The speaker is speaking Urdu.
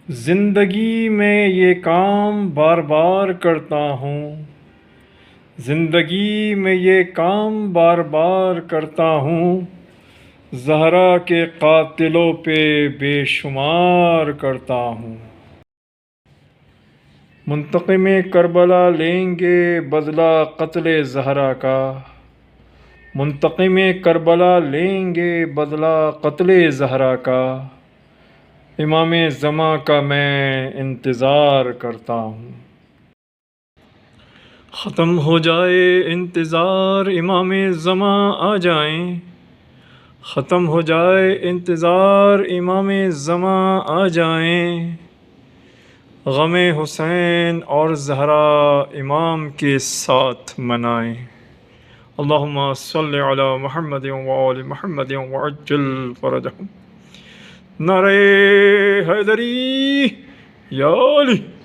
زندگی میں یہ کام بار بار کرتا ہوں، زندگی میں یہ کام بار بار کرتا ہوں، زہرا کے قاتلوں پہ بے شمار کرتا ہوں۔ منتقم کربلا لیں گے بدلہ قتل زہرا کا، منتقم کربلا لیں گے بدلہ قتل زہرا کا، امام زماں کا میں انتظار کرتا ہوں۔ ختم ہو جائے انتظار امام زماں آ جائیں، ختم ہو جائے انتظار امام زماں آ جائیں، غم حسین اور زہرا امام کے ساتھ منائیں۔ اللہم صلی علی محمد وآل محمد وعجل فرجہم۔ نعرہ حیدری یا علی۔